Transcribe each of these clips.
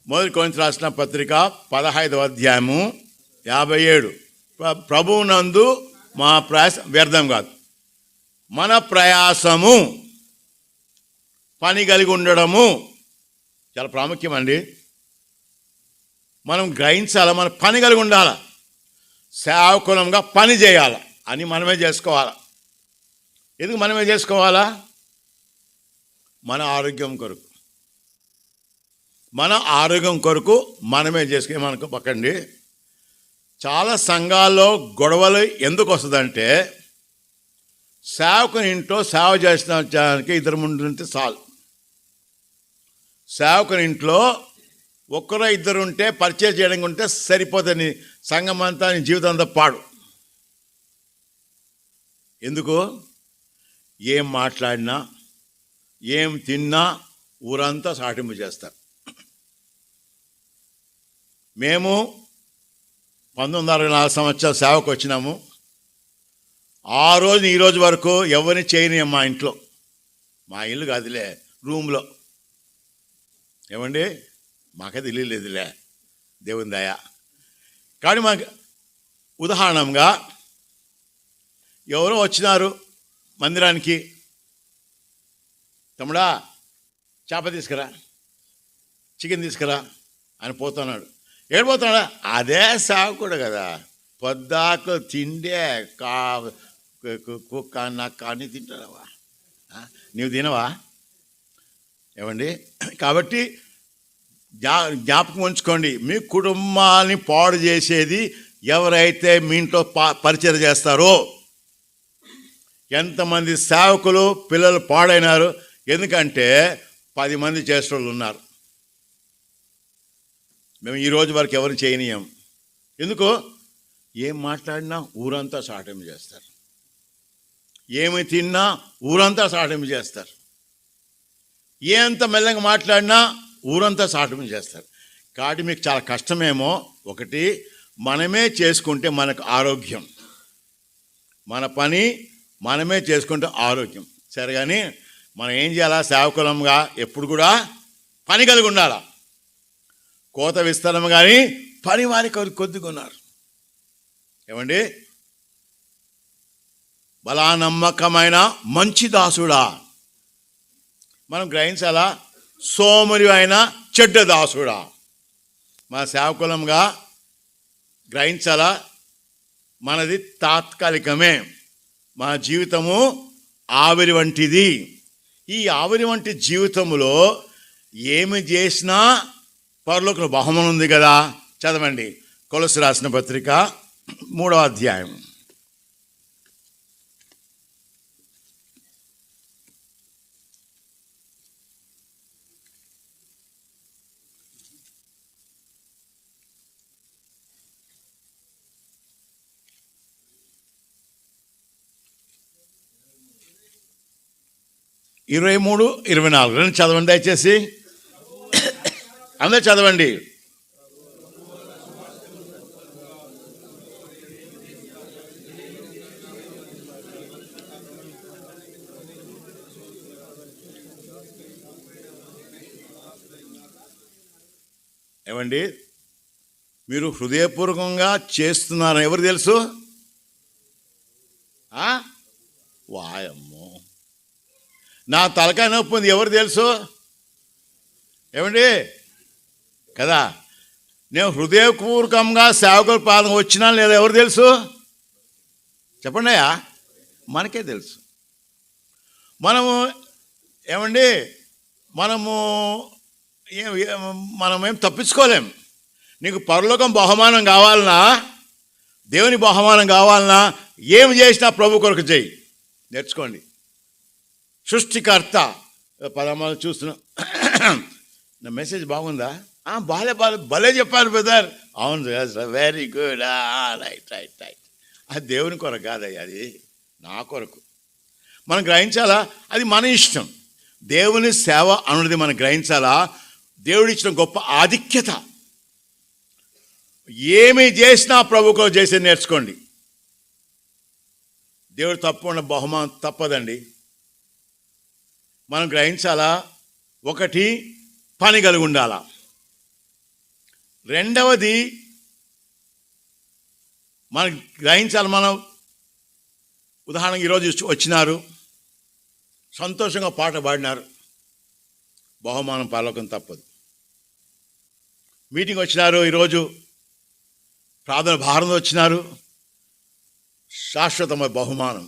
మొదటి కొరింథీయులకు రాసిన పత్రిక 15వ అధ్యాయము 57. ప్రభువునందు మా ప్రయాస వ్యర్థం కాదు. మన ప్రయాసము పని కలిగి ఉండడము చాలా ప్రాముఖ్యమండి. మనం గ్రహించాలి, మన పని కలిగి ఉండాలి, సేవకులంగా పని చేయాలి అని మనమే చేసుకోవాలి. ఎందుకు మనమే చేసుకోవాలా? మన ఆరోగ్యం కొరకు, మన ఆరోగ్యం కొరకు మనమే చేసుకుని. మనకు పక్కండి చాలా సంఘాల్లో గొడవలు ఎందుకు వస్తుందంటే, సేవకుని ఇంట్లో సేవ చేసిన ఇద్దరు ముందు చాలు. సేవకుని ఇంట్లో ఒక్కరో ఇద్దరు ఉంటే, పరిచయం చేయడానికి ఉంటే సరిపోతుంది. సంఘం అంతా నీ జీవితం అంతా పాడు. ఎందుకు? ఏం మాట్లాడినా ఏం తిన్నా ఊరంతా సాటింపు చేస్తారు. మేము 1964 సంవత్సరాల సేవకు వచ్చినాము. ఆ రోజు ఈ రోజు వరకు ఎవరిని చేయని మా ఇంట్లో, మా ఇల్లు కాదులే, రూమ్లో. ఏమండి, మాకైతే ఇల్లు లేదులే, దేవుని దయ. కానీ మాకు ఉదాహరణంగా ఎవరో వచ్చినారు మందిరానికి, తమ్ముడా చేప తీసుకురా, చికెన్ తీసుకురా అని పోతున్నాడు. ఏడిపోతున్నాడా? అదే సేవకుడు కదా, పొద్దాకు తిండే కుక్క నాకు కానీ తింటావా? నీవు తినవా? ఏమండి, కాబట్టి జ్ఞాపకం ఉంచుకోండి, మీ కుటుంబాన్ని పాడు చేసేది ఎవరైతే మీ ఇంట్లో పరిచయం చేస్తారో. ఎంతమంది సేవకులు పిల్లలు పాడైనారు ఎందుకంటే 10 మంది చేసేవాళ్ళు ఉన్నారు. మేము ఈ రోజు వరకు ఎవరిని చేయనీయం. ఎందుకు? ఏం మాట్లాడినా ఊరంతా సాటింపు చేస్తారు, ఏమి తిన్నా ఊరంతా సాటింపు చేస్తారు, ఎంత మెల్లగా మాట్లాడినా ఊరంతా సాటింపు చేస్తారు. కాబట్టి మీకు చాలా కష్టమేమో. ఒకటి, మనమే చేసుకుంటే మనకు ఆరోగ్యం, మన పని మనమే చేసుకుంటే ఆరోగ్యం. సరే, కానీ మనం ఏం చేయాలా? సేవకులంగా ఎప్పుడు కూడా పని కలిగి ఉండాలా. కోత విస్తరం కానీ పని వారి కొద్దిగా ఉన్నారు. ఏమండి, బలా నమ్మకమైన మంచి దాసుడా, మనం గ్రహించాలా? సోమరి అయిన చెడ్డ దాసుడా, మన సేవకులంగా గ్రహించాలా? మనది తాత్కాలికమే, మన జీవితము ఆవిరి వంటిది. ఈ ఆవిరి వంటి జీవితంలో ఏమి చేసినా పరలోకంలో బహుమానం ఉంది కదా. చదవండి, కొలస్సీ రాసిన పత్రిక 3వ అధ్యాయం. ఇరవై 23, 24 రెండు చదవండి దయచేసి, అందరూ చదవండి. ఏమండి, మీరు హృదయపూర్వకంగా చేస్తున్నారని ఎవరు తెలుసు? వాయమ్మో, నా తలకాయ నొప్పి ఉంది ఎవరు తెలుసు? ఏమండి కదా, నేను హృదయపూర్వకంగా సేవకుల పాదం వచ్చినా లేదా ఎవరు తెలుసు? చెప్పండి అయ్యా, మనకే తెలుసు. మనము ఏమండి, మనమేం తప్పించుకోలేం. నీకు పరలోకం బహుమానం కావాలన్నా, దేవుని బహుమానం కావాలన్నా, ఏమి చేసినా ప్రభు కొరకు చేయి. నేర్చుకోండి. సృష్టికర్త పదమాలు చూస్తున్నా. నా మెసేజ్ బాగుందా? భలే చెప్పారు బ్రదర్. అవును, very good, right right right. అది దేవుని కొరకు కాదయ్యా, అది నా కొరకు. మనం గ్రహించాలా? అది మన ఇష్టం. దేవుని సేవ అన్నది మనం గ్రహించాలా? దేవుడిచ్చిన గొప్ప ఆధిక్యత. ఏమి చేసినా ప్రభుకో చేసి నేర్చుకోండి. దేవుడు తప్పకుండా బహుమానం తప్పదండి. మనం గ్రహించాలా? ఒకటి, పని కలిగి ఉండాలా. రెండవది మనకు గ్రహించాలి. మనం ఉదాహరణకి ఈరోజు వచ్చినారు, సంతోషంగా పాట పాడినారు, బహుమానం పరలోకం తప్పదు. మీటింగ్ వచ్చినారు, ఈరోజు ప్రార్థన భారంలో వచ్చినారు, శాశ్వతమైన బహుమానం.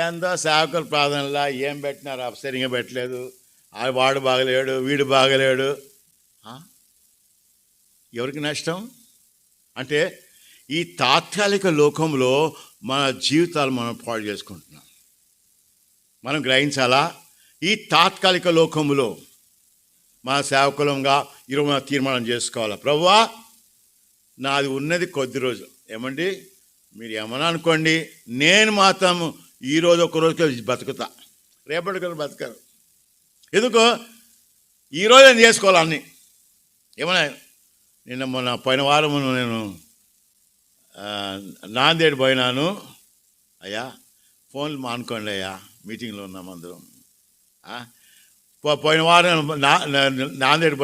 ఏందో సేవకుల ప్రార్థనలా ఏం పెట్టినారు, సరిగా పెట్టలేదు, వాడు బాగలేడు, వీడు బాగలేడు. ఎవరికి నష్టం? అంటే ఈ తాత్కాలిక లోకంలో మన జీవితాలు మనం పాడు చేసుకుంటున్నాం. మనం గ్రహించాలా, ఈ తాత్కాలిక లోకంలో మన సేవకులంగా ఈరోజు మనం తీర్మానం చేసుకోవాలా. ప్రభువా, నాది ఉన్నది కొద్ది రోజు, ఏమండి మీరు ఏమన్నా అనుకోండి, నేను మాత్రం ఈరోజు ఒక రోజుకి బతుకుతా, రేపటికి బతకరు. ఎందుకో ఈరోజు నేను చేసుకోవాలి అన్నీ. ఏమన్నా మొన్న పోయిన వారం నేను నాందేడ్ పోయినాను. అయ్యా ఫోన్లు మానుకోండి అయ్యా, మీటింగ్లో ఉన్నాం అందరం. పోయిన వారం నాందేడ్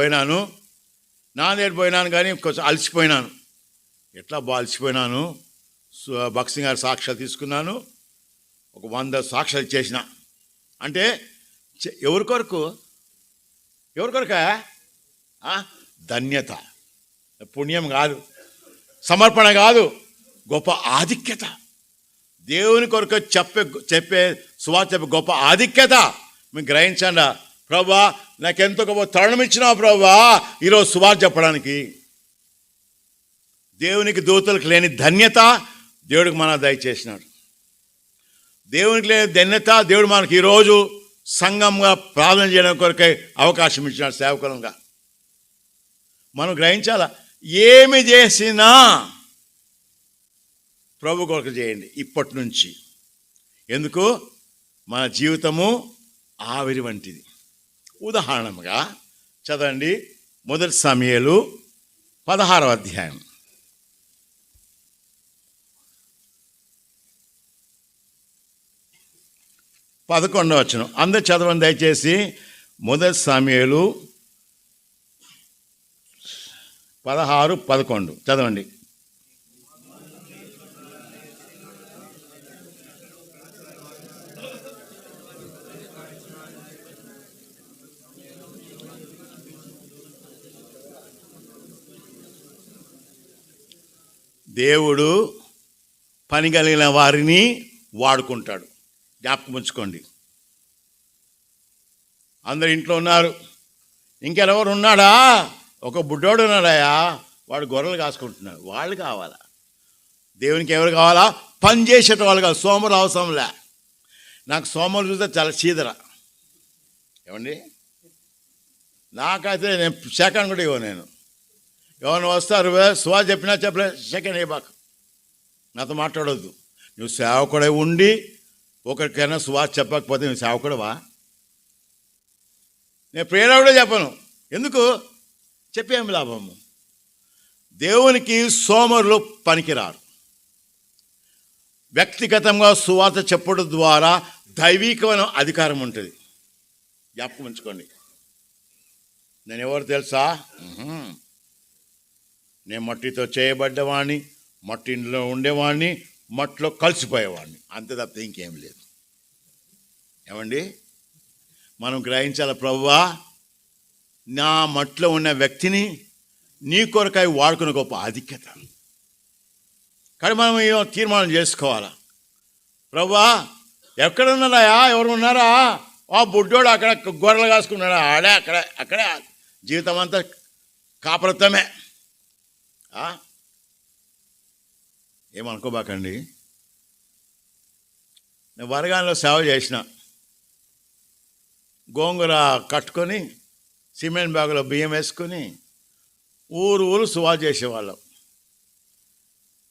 పోయినాను కానీ కొంచెం అలసిపోయినాను. ఎట్లా అలసిపోయినాను. భక్సింగ్ గారి సాక్ష్యాలు తీసుకున్నాను, ఒక 100 సాక్ష్యాలు ఇచ్చేసిన. అంటే ఎవరి కొరక ధన్యత, పుణ్యం కాదు, సమర్పణ కాదు, గొప్ప ఆధిక్యత. దేవుని కొరకు చెప్పే సువార్త చెప్పే గొప్ప ఆధిక్యత మేము గ్రహించండి. ప్రభువా, నాకెంతో గొప్ప తరుణం ఇచ్చినావు ప్రభువా ఈరోజు సువార్త చెప్పడానికి. దేవునికి దూతలకు లేని ధన్యత దేవుడికి మన దయచేసినాడు. దేవునికి లేని ధన్యత దేవుడు మనకి ఈరోజు సంఘంగా ప్రార్థన చేయడం కొరకై అవకాశం ఇచ్చినాడు. సేవకులంగా మనం గ్రహించాలా, ఏమి చేసినా ప్రభు కొరకు చేయండి ఇప్పటి నుంచి. ఎందుకు? మన జీవితము ఆవిరి వంటిది. ఉదాహరణగా చదవండి, 1 సమూయేలు 16వ అధ్యాయం. 11వ వచనం అందరు చదవండి దయచేసి. 1 సమూయేలు 16:11 చదవండి. దేవుడు పని కలిగిన వారిని వాడుకుంటాడు. జ్ఞాపకం ఉంచుకోండి. అందరు ఇంట్లో ఉన్నారు, ఇంకెవరు ఉన్నాడా? ఒక బుడ్డోడు ఉన్నాడయా, వాడు గొర్రెలు కాసుకుంటున్నాడు. వాళ్ళు కావాలా? దేవునికి ఎవరు కావాలా? పని చేసేట వాళ్ళు కాదు. సోమరు అవసరంలే. నాకు సోమరు చూస్తే చాలా చీదర. ఏమండి, నాకైతే నేను సెకండ్ కూడా ఇవ్వ. నేను ఎవరైనా వస్తారు, సువా చెప్పినా చెప్పలే, సెకండ్ ఇవ్వకు, నాతో మాట్లాడొద్దు. నువ్వు సేవకుడే ఉండి ఒకరికైనా సువార్త చెప్పకపోతే నువ్వు సేవకుడవా? నేను ప్రేరణ కూడా చెప్పను. ఎందుకు? చెప్పేమి లాభము? దేవునికి సోమరులు పనికిరారు. వ్యక్తిగతంగా సువార్త చెప్పడం ద్వారా దైవికమైన అధికారం ఉంటుంది. జ్ఞాపకం ఉంచుకోండి. నేను ఎవరు తెలుసా? నేను మట్టితో చేయబడ్డవాడిని, మట్టిలో ఉండేవాడిని, మట్టిలో కలిసిపోయేవాడిని, అంతే తప్ప ఇంకేం లేదు. ఏమండి, మనం గ్రహించాలి, ప్రభువా నా మట్టిలో ఉన్న వ్యక్తిని నీ కొరకై వాడుకునే గొప్ప ఆధిక్యత. కానీ మనం తీర్మానం చేసుకోవాలా. ప్రభువా ఎక్కడున్నారా? ఎవరు ఉన్నారా? ఆ బుడ్డోడు అక్కడ గొర్రెలు కాసుకున్నాడా? అక్కడే జీవితం అంతా కాపరత్వమే. ఏమనుకోబాకండి. నేను వరగానిలో సేవ చేసిన. గోంగూర కట్టుకొని సిమెంట్ బ్యాగులో బియ్యం వేసుకొని ఊరు సువాస చేసేవాళ్ళం.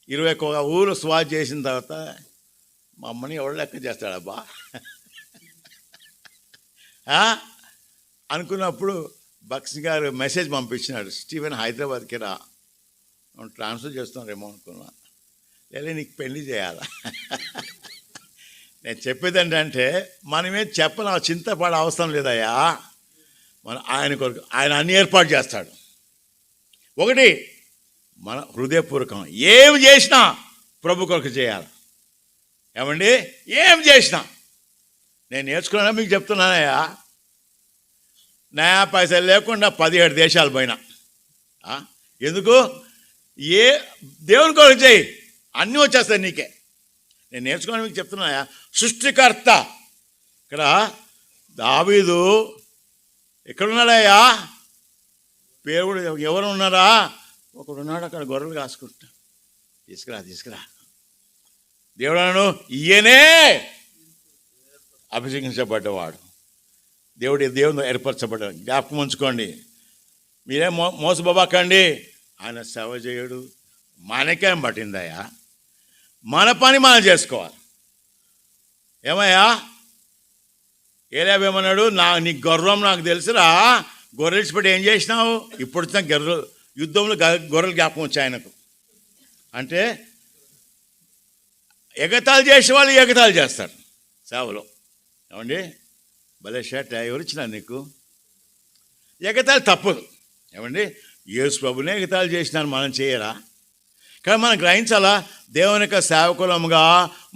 21 ఊరు సువాస చేసిన తర్వాత మా అమ్మని ఎవడు లెక్క చేస్తాడబ్బా అనుకున్నప్పుడు బక్స్ గారు మెసేజ్ పంపించినాడు, స్టీవెన్ హైదరాబాద్కి రా, ట్రాన్స్ఫర్ చేస్తున్నారేమో అనుకున్నా. లేదా నీకు పెళ్లి చేయాలా? నేను చెప్పేది ఏంటంటే మనమే చెప్పన చింతపడే అవసరం లేదయ్యా. ఆయన కొరకు ఆయన అన్ని ఏర్పాటు చేస్తాడు. ఒకటి, మన హృదయపూర్వకం ఏం చేసినా ప్రభు కొరకు చేయాలి. ఏమండి, ఏం చేసినా నేను నేర్చుకున్నా మీకు చెప్తున్నానయ్యా. నయా పైసలు లేకుండా 17 దేశాలు పోయినా. ఎందుకు? దేవుని కొరకు చేయి, అన్నీ వచ్చేస్తాయి నీకే. నేను నేర్చుకున్నా మీకు చెప్తున్నాయా. సృష్టికర్త ఇక్కడ దావీదు ఎక్కడున్నాడయ్యా? దేవుడు ఎవరు ఉన్నారా? ఒకడున్నాడు అక్కడ, గొర్రెలు కాసుకుంటా. తీసుకురా. దేవుడు అన్నాడు, ఈయనే అభిషేకించబడ్డవాడు, దేవుని ఏర్పరచబడ్డాడు. జ్ఞాపకం ఉంచుకోండి. మీరేం మోసపోబాకండి. ఆయన సేవ చేయడు. మనకేం పట్టిందయ్యా? మన పని మనం చేసుకోవాలి. ఏమయ్యా, ఏమన్నాడు? నీ గర్వం నాకు తెలుసురా. గొర్రెలు ఇచ్చిపెట్టి ఏం చేసినావు? ఇప్పుడు వచ్చిన యుద్ధంలో గొర్రెలు జ్ఞాపకం వచ్చాయి ఆయనకు. అంటే ఎగతాళి చేసేవాళ్ళు ఎగతాళి చేస్తారు సేవలో. ఏమండి, భలే షర్ట్ ఎవరు ఇచ్చినారు నీకు? ఎగతాళి తప్పదు. ఏమండి, యేసు ప్రభునే ఎగతాళి చేసినారు, మనం చేయరా? కానీ మనం గ్రహించాలా, దేవుని యొక్క సేవకులముగా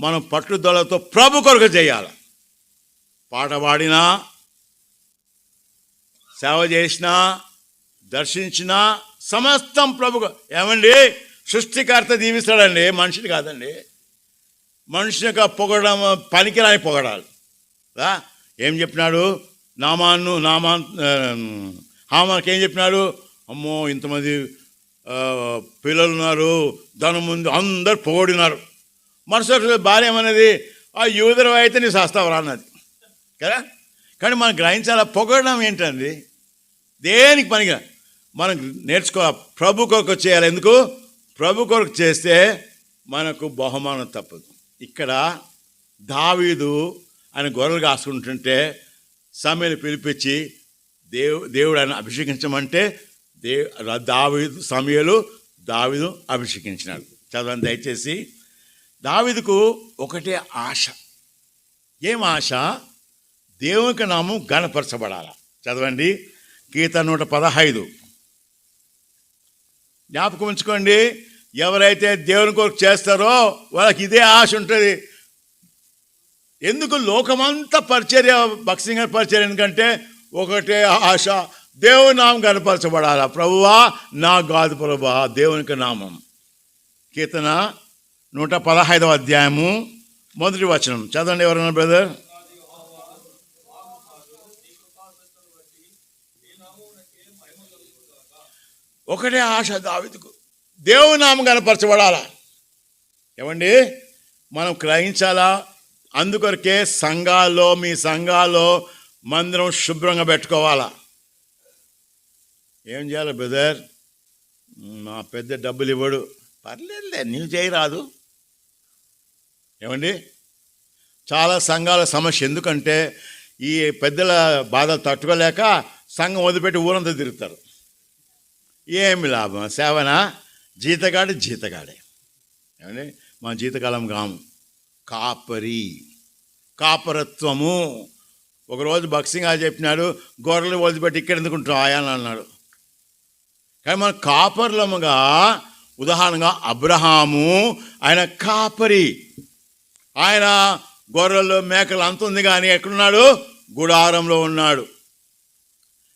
మనం పట్టుదలతో ప్రభు కొరకు చేయాలి. పాట పాడినా, సేవ చేసినా, దర్శించినా సమస్తం ప్రభు. ఏమండి, సృష్టికర్త దీవిస్తాడండి, మనిషిని కాదండి. మనిషి యొక్క పొగడం పనికిరాని పొగడాలి. ఏం చెప్పినాడు? హామాన్కి ఏం చెప్పినాడు? అమ్మో, ఇంతమంది పిల్లలు ఉన్నారు, ధనం ముందు అందరు పొగడినారు. మరుసటి భార్య ఏమన్నది? ఆ యూదరు అయితే నీ శాస్తావరా అన్నది కదా. కానీ మనం గ్రహించాలా, పొగడడం ఏంటండి? దేనికి పనిగా మనం నేర్చుకోవాలి. ప్రభు కొరకు చేయాలి. ఎందుకు? ప్రభు కొరకు చేస్తే మనకు బహుమానం తప్పదు. ఇక్కడ దావీదు ఆయన గొర్రెలు కాసుకుంటుంటే సమయలు పిలిపించి దేవుడు ఆయన అభిషేకించమంటే దావీదు అభిషేకించినాడు. చదవండి దయచేసి. దావీదుకు ఒకటే ఆశ. ఏం ఆశ? దేవునికి నామం ఘనపరచబడాలి. చదవండి, కీర్తన 115. జ్ఞాపకం ఉంచుకోండి, ఎవరైతే దేవుని కొరకు చేస్తారో వాళ్ళకి ఇదే ఆశ ఉంటుంది. ఎందుకు? లోకమంతా పరిచర్య, భక్సింగ్ పరిచర్య. ఎందుకంటే ఒకటే ఆశ, దేవుని నామం కనపరచబడాలా. ప్రభువా నా కాదు ప్రభువా, దేవునికి నామం. కీర్తన 115వ అధ్యాయము 1వ వచనం చదవండి. ఎవరన్నా బ్రదర్? ఒకటే ఆశ దావీదుకు, దేవుని నామం కనపరచబడాలా. ఏమండి, మనం గ్రహించాలా. అందుకొరకే సంఘాల్లో, మీ సంఘాల్లో మందిరం శుభ్రంగా పెట్టుకోవాలా. ఏం చేయాలి బ్రదర్? మా పెద్ద డబ్బులు ఇవ్వడు. పర్లేదులే, నీవు చేయరాదు. ఏమండి, చాలా సంఘాల సమస్య ఎందుకంటే ఈ పెద్దల బాధలు తట్టుకోలేక సంఘం వదిలిపెట్టి ఊరంతా తిరుగుతారు. ఏమి లాభం? సేవనా? జీతగాడే. ఏమండి, మా జీతకాలం కాము. కాపరత్వము. ఒకరోజు భక్సింగా చెప్పినాడు, గొర్రెలు వదిలిపెట్టి ఇక్కడ ఎందుకుంటావు అని అన్నాడు. కానీ మన కాపర్లముగా, ఉదాహరణగా అబ్రహాము, ఆయన కాపరి. ఆయన గొర్రెలు మేకలు అంత ఉంది కానీ ఎక్కడున్నాడు? గుడారంలో ఉన్నాడు.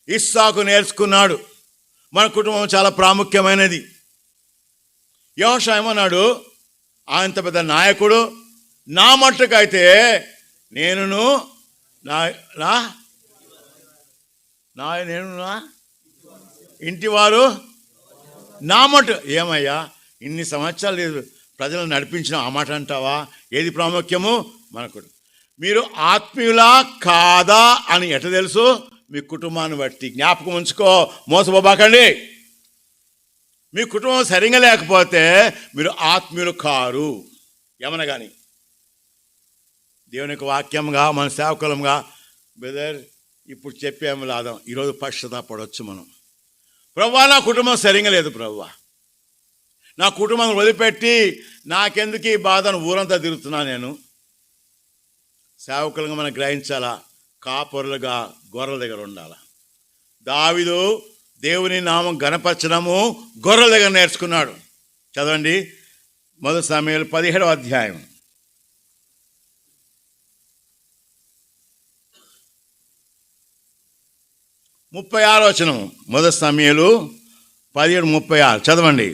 ఇస్సాకు నేర్చుకున్నాడు. మన కుటుంబం చాలా ప్రాముఖ్యమైనది. యెహోషువ ఏమన్నాడు? ఆయనంత పెద్ద నాయకుడు, నా మట్టుకైతే నేను ఇంటివారు నా మట్టు. ఏమయ్యా, ఇన్ని సంవత్సరాలు ప్రజలను నడిపించిన ఆ మాట అంటావా? ఏది ప్రాముఖ్యము? మనకు మీరు ఆత్మీయులా కాదా అని ఎట్లా తెలుసు? మీ కుటుంబాన్ని బట్టి. జ్ఞాపకం ఉంచుకో, మోసపోబాకండి. మీ కుటుంబం సరిగా లేకపోతే మీరు ఆత్మీయులు కారు. ఏమన్నా కానీ దేవుని యొక్క వాక్యంగా, మన సేవకులంగా, బ్రదర్ ఇప్పుడు చెప్పేమి లాదం. ఈరోజు పశ్చాత్తాపడవచ్చు మనం. ప్రభువా, నా కుటుంబం సరిగా లేదు ప్రభువా, నా కుటుంబం వదిలిపెట్టి నాకెందుకు ఈ బాధను ఊరంతా తిరుగుతున్నా. నేను సేవకులుగా మనం గ్రహించాలా, కాపరులుగా గొర్రెల దగ్గర ఉండాలా. దావీదు దేవుని నామం గణపరచడము గొర్రెల దగ్గర నేర్చుకున్నాడు. చదవండి 1 సమూయేలు 17వ అధ్యాయం 36వ వచనం. 1 సమూయేలు 17:36 చదవండి.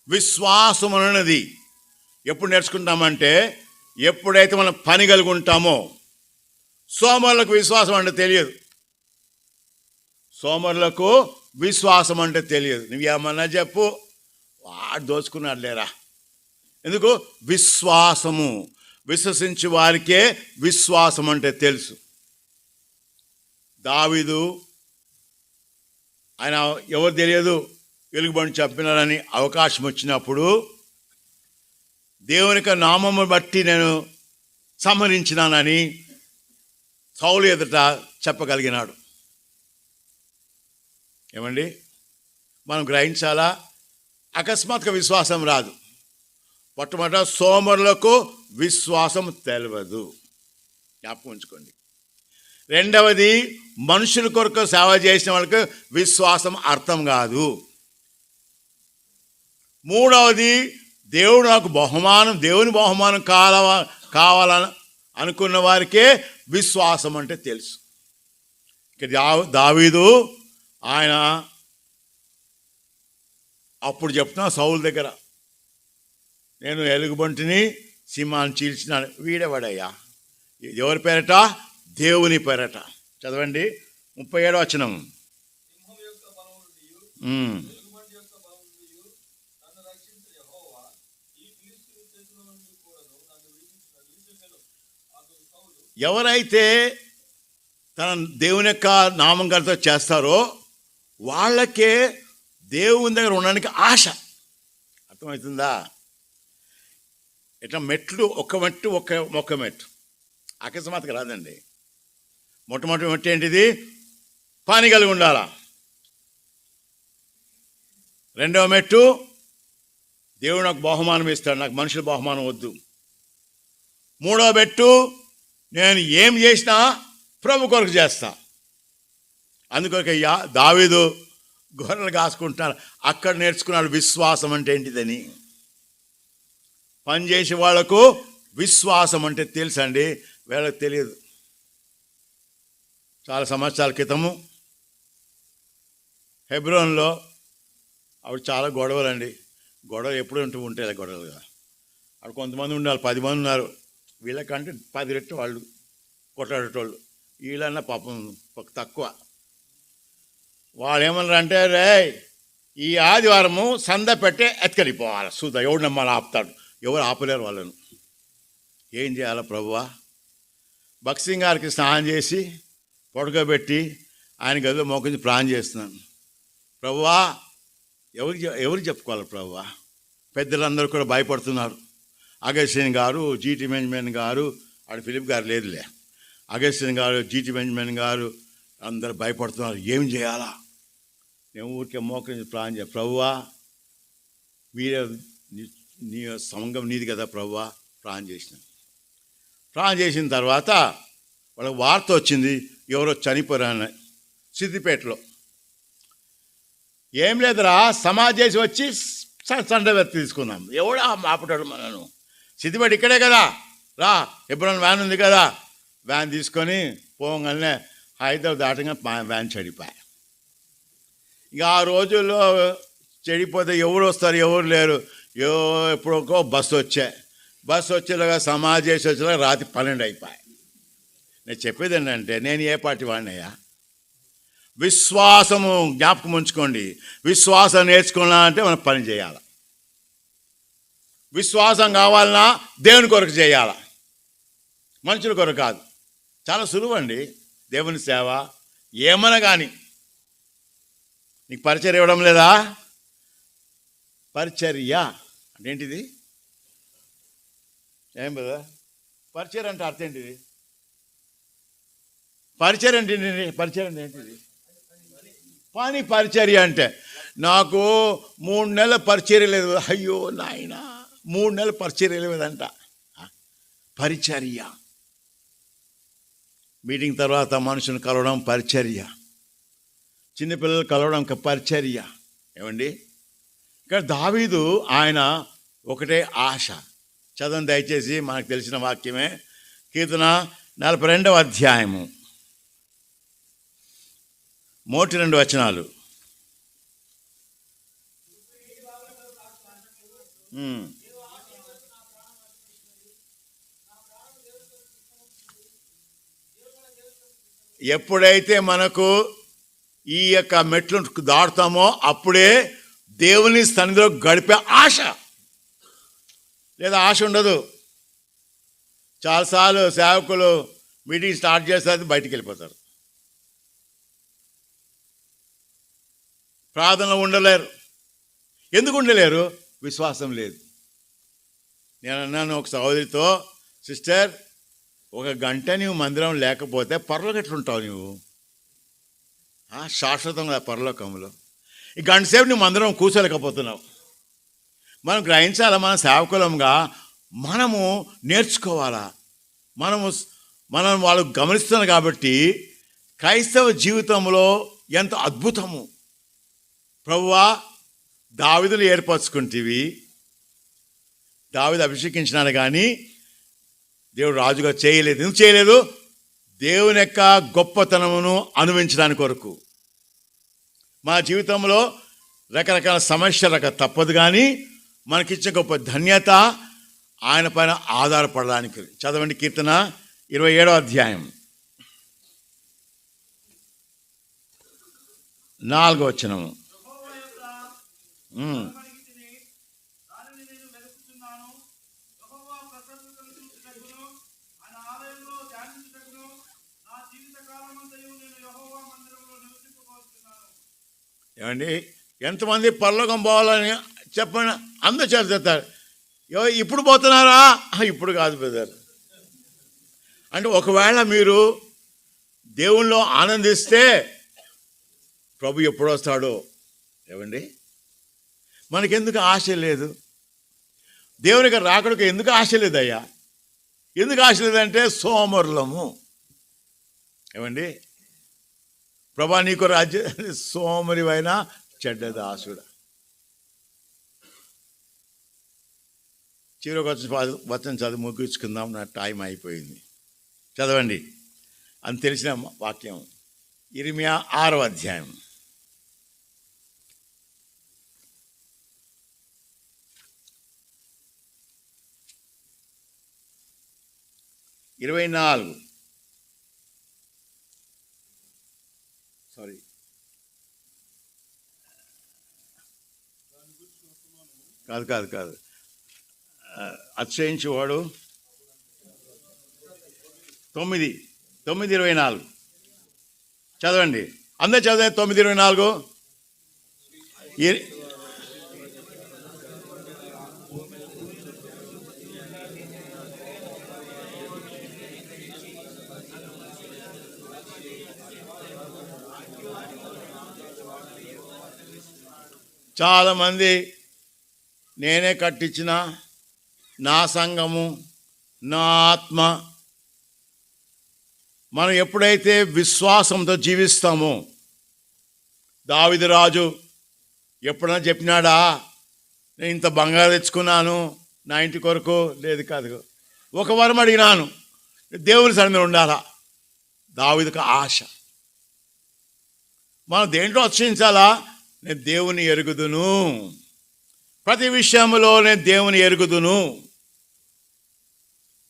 విశ్వాసం అన్నది ఎప్పుడు నేర్చుకుంటామంటే ఎప్పుడైతే మనం పని కలిగి ఉంటామో. సోమరులకు విశ్వాసం అంటే తెలియదు. సోమరులకు విశ్వాసం అంటే తెలియదు. నువ్వేమన్నా చెప్పు, వాడు దోచుకున్నాడు లేరా. ఎందుకు? విశ్వాసము. విశ్వసించే వారికే విశ్వాసం అంటే తెలుసు. దావీదు ఆయన ఎవరు తెలియదు, వెలుగుబడి చెప్పినారని అవకాశం వచ్చినప్పుడు దేవునికి నామము బట్టి నేను సంహరించినానని సౌలు ఎదుట చెప్పగలిగినాడు. ఏమండి, మనం గ్రహించాలా? అకస్మాత్తుగా విశ్వాసం రాదు. మొట్టమొదట సోమరులకు విశ్వాసం తెలియదు, జ్ఞాపకం ఉంచుకోండి. రెండవది, మనుషుల కొరకు సేవ చేసిన వాళ్ళకి విశ్వాసం అర్థం కాదు. మూడవది, దేవుడు నాకు దేవుని బహుమానం కావాలని అనుకున్న వారికే విశ్వాసం అంటే తెలుసు. ఇక దావీదు ఆయన అప్పుడు చెప్తున్నా సౌలు దగ్గర, నేను ఎలుగుబంటిని సింహాన్ని చీల్చినాను. వీడేవాడయ్యా. ఎవరి పేరట? దేవుని పేరట. చదవండి 37వ వచనం. ఎవరైతే తన దేవుని యొక్క నామం గలతో చేస్తారో వాళ్ళకే దేవుని దగ్గర ఉండడానికి ఆశ. అర్థమవుతుందా? ఇట్లా మెట్లు ఒక్క మెట్టు అకస్మాత్తుగా రాదండి. మొట్టమొదటి మెట్టు ఏంటిది? పని కలిగి ఉండాలా. రెండవ మెట్టు, దేవుడు నాకు బహుమానం ఇస్తాడు, నాకు మనుషుల బహుమానం వద్దు. మూడవ మెట్టు, నేను ఏం చేసినా ప్రభు కొరకు చేస్తా. అందుకొరకు దావీదు గొర్రెలు కాసుకుంటున్నాడు. అక్కడ నేర్చుకున్నాడు విశ్వాసం అంటే ఏంటిదని. పనిచేసే వాళ్లకు విశ్వాసం అంటే తెలుసండి, వీళ్ళకి తెలియదు. చాలా సంవత్సరాల క్రితము హెబ్రోన్లో అప్పుడు చాలా గొడవలండి. గొడవలు ఎప్పుడు ఉంటాయి గొడవలుగా. అక్కడ కొంతమంది ఉండాలి, 10 మంది ఉన్నారు. వీళ్ళకంటే 10 రెట్లు వాళ్ళు కొట్లాడేటోళ్ళు. వీళ్ళన్నా పాపం తక్కువ. వాళ్ళు ఏమన్నారు అంటే, రే ఈ ఆదివారము సంద పెట్టే ఎత్తుకెళ్ళిపోవాలి చూద్దాం ఎవడు నమ్మాలి ఆపుతాడు. ఎవరు ఆపలేరు వాళ్ళను. ఏం చేయాలా ప్రభువా? భక్సింగ్ గారికి స్నానం చేసి పడుకోబెట్టి ఆయన గదిలో మోకించి ప్రాణం చేస్తున్నాను. ప్రభువా ఎవరికి చెప్పుకోవాలి ప్రభువా? పెద్దలందరూ కూడా భయపడుతున్నారు. అగస్టిన్ గారు, జీటీ బెంజమిన్ గారు, ఆడ ఫిలిప్ గారు లేదులే, అగస్టిన్ గారు, జీటీ బెంజమిన్ గారు అందరూ భయపడుతున్నారు. ఏం చేయాలా? నేను ఊరికే మోకరించి ప్రాణం చేయ, ప్రభువా మీరే నీ సంఘం నీది కదా ప్రభువా. ప్రాణం చేసిన తర్వాత వాళ్ళకి వార్త వచ్చింది, ఎవరో చనిపోరాని సిద్దిపేటలో. ఏం లేదురా, సమాజ్ చేసి వచ్చి సండే తీసుకున్నాం. ఎవడా మాపటాడు మనను? సిద్దిపేట ఇక్కడే కదా, రా ఎప్పుడన్నా వ్యాన్ ఉంది కదా. వ్యాన్ తీసుకొని పోగానే హైదరాబాద్ దాటంగా వ్యాన్ చెడిపోయా. ఇక ఆ రోజుల్లో చెడిపోతే ఎవరు వస్తారు, ఎవరు లేరు. ఎప్పుడో బస్సు వచ్చేలాగా సమాజ్ చేసి వచ్చేలాగా రాత్రి 12 అయిపోయాయి. నేను చెప్పేది ఏంటంటే, నేను ఏ పార్టీ వాడినయ్యా? విశ్వాసము జ్ఞాపకం ఉంచుకోండి. విశ్వాసం నేర్చుకున్నానంటే మనం పని చేయాలి. విశ్వాసం కావాలన్నా దేవుని కొరకు చేయాల, మనుషుల కొరకు కాదు. చాలా సులువండి దేవుని సేవ. ఏమన్నా కానీ నీకు పరిచర్య ఇవ్వడం లేదా? పరిచర్య అంటే ఏంటిది? ఏం కదా పరిచర్య అంటే అర్థం ఏంటిది? పరిచర్య అంటే ఏంటిది? పని పరిచర్య అంటే నాకు 3 నెలల పరిచర్య లేదు. అయ్యో నాయన, 3 నెలల పరిచర్య లేదంట. పరిచర్య, మీటింగ్ తర్వాత మనుషుని కలవడం పరిచర్య, చిన్నపిల్లలు కలవడం పరిచర్య. ఏమండి, ఇక్కడ దావీదు ఆయన ఒకటే ఆశ. చదవండి దయచేసి, మనకు తెలిసిన వాక్యమే. కీర్తన 42వ అధ్యాయము మొదటి 2 వచనాలు. ఎప్పుడైతే మనకు ఈ యొక్క మెట్లు దాటుతామో అప్పుడే దేవుని సన్నిధిలో గడిపే ఆశ. లేదా ఆశ ఉండదు. చాలాసార్లు సేవకులు మీటింగ్ స్టార్ట్ చేస్తారు, బయటికి వెళ్ళిపోతారు. ప్రార్థనలో ఉండలేరు. ఎందుకు ఉండలేరు? విశ్వాసం లేదు. నేను అన్నాను ఒక సహోదరితో, సిస్టర్, 1 గంట నీవు మందిరం లేకపోతే పరలోకం ఎట్లుంటావు నువ్వు? శాశ్వతంగా పరలోకంలో ఈ గంట సేపు నువ్వు మందిరం కూర్చోలేకపోతున్నావు. మనం గ్రహించాలా, మన సేవకులంగా మనము నేర్చుకోవాలా. మనం వాళ్ళు గమనిస్తున్నారు కాబట్టి క్రైస్తవ జీవితంలో ఎంత అద్భుతము. ప్రభువా, దావీదును ఏర్పరచుకుంటేవి, దావీదు అభిషేకించినాడు కానీ దేవుడు రాజుగా చేయలేదు. ఎందుకు చేయలేదు? దేవుని యొక్క గొప్పతనమును అనుభవించడానికి కొరకు. మన జీవితంలో రకరకాల సమస్యలకు తప్పదు, కానీ మనకిచ్చే గొప్ప ధన్యత ఆయన పైన ఆధారపడడానికి. చదవండి కీర్తన 27వ అధ్యాయం 4వ వచనము. ఏమండి, ఎంతమంది పరలోకం పోవాలని చెప్పండి. అందరూ చేస్తారు. ఇప్పుడు పోతున్నారా? ఇప్పుడు కాదు బ్రదర్. అంటే ఒకవేళ మీరు దేవుణ్ణిలో ఆనందిస్తే ప్రభు ఎప్పుడు వస్తాడో. ఏమండి, మనకెందుకు ఆశ లేదు? దేవునికి రాకడికి ఎందుకు ఆశ లేదయ్యా? ఎందుకు ఆశ లేదంటే సోమరులము. ఏమండి, ప్రభా నీకు రాజ్య సోమరివైనా చెడ్డదాసుడా. చివరికి వచనం చదువు ముగించుకుందాం, నా టైం అయిపోయింది. చదవండి, అని తెలిసిన వాక్యం. ఇర్మియా 6వ అధ్యాయం 24. సారీ, కాదు అతిశయించేవాడు 9:24 చదవండి. అందరూ చదవండి. 9:24. చాలామంది నేనే కట్టించిన నా సంఘము, నా ఆత్మ. మనం ఎప్పుడైతే విశ్వాసంతో జీవిస్తామో, దావీదు రాజు ఎప్పుడైనా చెప్పినాడా నేను ఇంత బంగారు తెచ్చుకున్నాను నా ఇంటి కొరకు? లేదు, కాదు. ఒక వరం అడిగినాను, దేవుని సన్నిధిలో ఉండాలా. దావీదుకు ఆశ. మనం దేంట్లో అతిశయించాలా? నేను దేవుని ఎరుగుదును, ప్రతి విషయంలో నేను దేవుని ఎరుగుదును.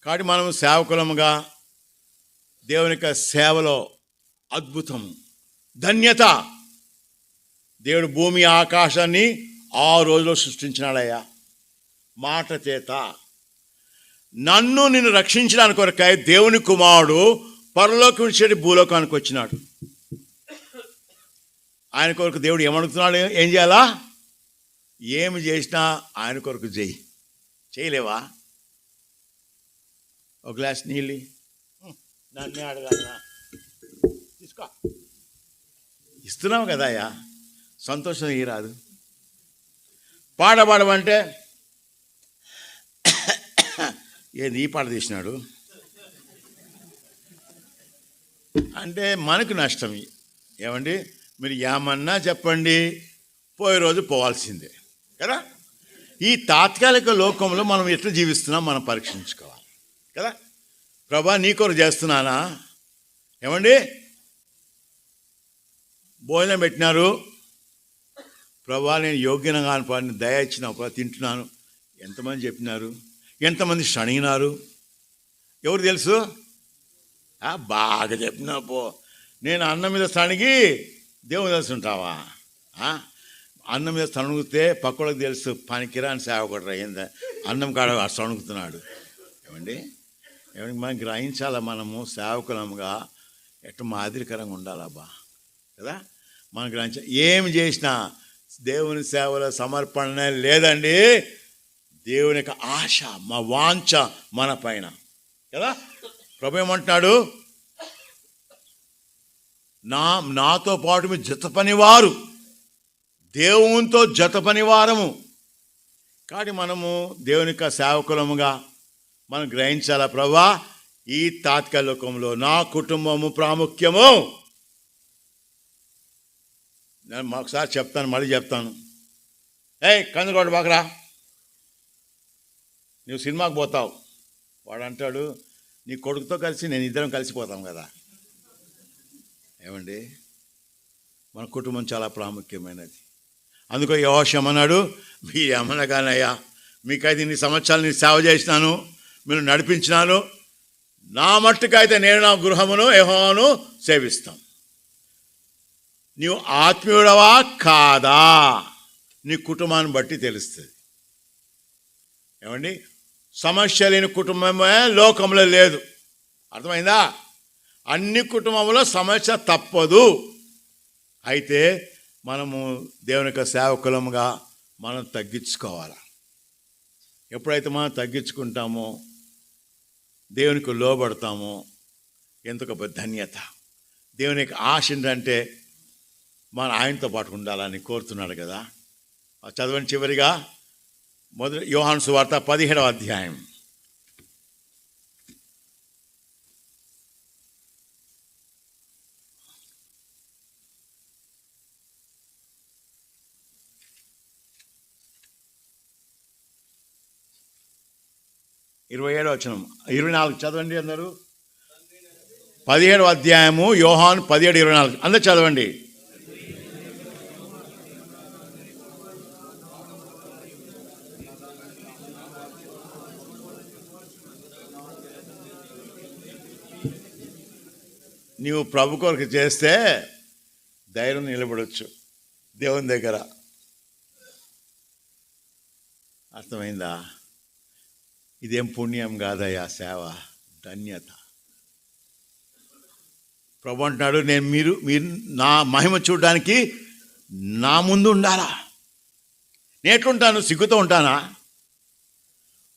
కాబట్టి మనం సేవకులముగా దేవుని యొక్క సేవలో అద్భుతం, ధన్యత. దేవుడు భూమి ఆకాశాన్ని 6 రోజుల్లో సృష్టించినాడయ్యా మాట చేత. నిన్ను రక్షించడానికి కొరకై దేవుని కుమారుడు పరలోకం నుంచి భూలోకానికి వచ్చినాడు. ఆయన కొరకు దేవుడు ఏమడుగుతున్నాడు? ఏం చేయాలా? ఏమి చేసినా ఆయన కొరకు చేయలేవా? ఒక గ్లాస్ నీళ్ళు నన్నే అడగాలనా? తీసుకో. ఇస్తున్నావు కదయ్యా, సంతోషం ఈ రాదు. పాట పాడమంటే ఏది ఈ పాట తీసినాడు అంటే మనకు నష్టం. ఏమండి, మీరు ఏమన్నా చెప్పండి, పోయే రోజు పోవాల్సిందే కదా. ఈ తాత్కాలిక లోకంలో మనం ఎట్లా జీవిస్తున్నాం మనం పరీక్షించుకోవాలి కదా. ప్రభా నీ కొరకు చేస్తున్నానా? ఏమండి, భోజనం పెట్టినారు, ప్రభా నేను యోగ్యంగా అనిపాలని దయ ఇచ్చినప్పుడు తింటున్నాను. ఎంతమంది చెప్పినారు, ఎంతమంది శనిగినారు, ఎవరు తెలుసు? బాగా చెప్పినా పో. నేను అన్నం మీద సణిగి దేవుని తెలుసుంటావా? అన్నం మీద సణుగితే పక్కలకు తెలుసు పనికిరాని సేవకుడు అయిందా, అన్నం కాడ సణుగుతున్నాడు. ఏమండి, మనం గ్రహించాలా, మనము సేవకులముగా ఎట్లా మాదిరికరంగా ఉండాలబ్బా కదా. మనం గ్రహించాలి. ఏమి చేసినా దేవుని సేవలో సమర్పణ లేదండి, దేవుని యొక్క ఆశ, మా వాంఛ మన పైన కదా. ప్రభు ఏమంటున్నాడు, నాతో పాటు మీ జత పనివారు, దేవునితో జత పనివారము. కాబట్టి మనము దేవుని యొక్క సేవకులముగా మనం గ్రహించాలా, ప్రభా ఈ తాత్కాలిక లోకంలో నా కుటుంబము ప్రాముఖ్యము. నేను ఒకసారి చెప్తాను, మళ్ళీ చెప్తాను. కందుకోట బాకరా, నువ్వు సినిమాకి పోతావు, వాడు అంటాడు నీ కొడుకుతో కలిసి నేను ఇద్దరం కలిసిపోతాం కదా. ఏమండి, మన కుటుంబం చాలా ప్రాముఖ్యమైనది. అందుకో యెహోషువ అన్నాడు, మీరు ఏమనగానయ్యా, మీకైతే ఇన్ని సంవత్సరాలు నేను సేవ చేసినాను, మీరు నడిపించినాను, నా మట్టుకైతే నేను నా గృహమును యెహోవాను సేవిస్తాం. నీవు ఆత్మీయుడవా కాదా నీ కుటుంబాన్ని బట్టి తెలుస్తుంది. ఏమండి, సమస్య లేని కుటుంబమే లోకంలో లేదు. అర్థమైందా? అన్ని కుటుంబంలో సమస్య తప్పదు. అయితే మనము దేవుని యొక్క సేవకులముగా మనం తగ్గించుకోవాలి. ఎప్పుడైతే మనం తగ్గించుకుంటామో, దేవునికి లోబడతామో, ఎంతో గొప్ప ధన్యత. దేవుని యొక్క ఆశ ఏంటంటే మన ఆయనతో పాటు ఉండాలని కోరుతున్నాడు కదా. చదవండి చివరిగా మొదటి యోహాను సువార్త 17వ అధ్యాయం. ఇరవై 27వ వచనం, 24 చదవండి అందరూ. 17వ అధ్యాయము యోహాను 17:24 అందరూ చదవండి. నీవు ప్రభు కొరకు చేస్తే ధైర్యం నిలబడవచ్చు దేవుని దగ్గర. అర్థమైందా? ఇదేం పుణ్యం కాదయ్యా, సేవ ధన్యత. ప్రభు అంటున్నాడు, నేను మీరు నా మహిమ చూడడానికి నా ముందు ఉండాలా. నేను ఎట్లుంటాను? సిగ్గుతో ఉంటానా?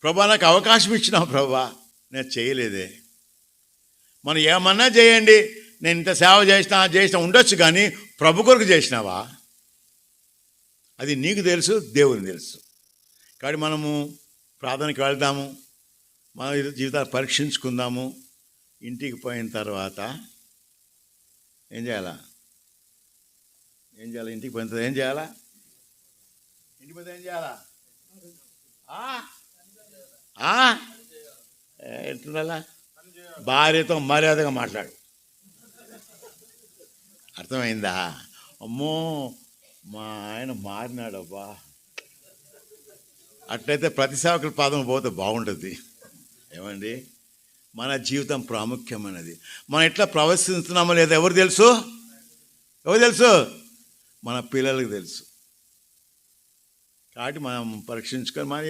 ప్రభా నాకు అవకాశం ఇచ్చినావు ప్రభా, నేను చేయలేదే. మనం ఏమన్నా చేయండి, నేను ఇంత సేవ చేసినా ఉండొచ్చు, కానీ ప్రభు కొరకు చేసినావా? అది నీకు తెలుసు, దేవుని తెలుసు. కాబట్టి మనము ప్రార్థనకి వెళ్దాము, మన జీవితాలు పరీక్షించుకుందాము. ఇంటికి పోయిన తర్వాత ఏం చేయాలా? ఇంటికి పోయిన తర్వాత ఏం చేయాలా? ఇంటికి పోతే ఏం చేయాలా? ఎట్లుండాలా? భార్యతో మర్యాదగా మాట్లాడు. అర్థమైందా? అమ్మో మా ఆయన మారినాడబ్బా, అట్లయితే ప్రతి సేవకుల పాదం పోతే బాగుంటుంది. ఏమండి, మన జీవితం ప్రాముఖ్యమైనది. మనం ఎట్లా ప్రవర్తిస్తున్నామో లేదా ఎవరు తెలుసు? మన పిల్లలకు తెలుసు. కాబట్టి మనం పరీక్షించుకొని మనం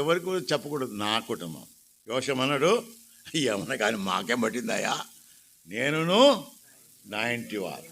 ఎవరికి చెప్పకూడదు. నా కుటుంబం యోషం అన్నాడు, ఏమన్నా కానీ మాకేం పట్టిందయ్యా, నేనును నా ఇంటి వారు.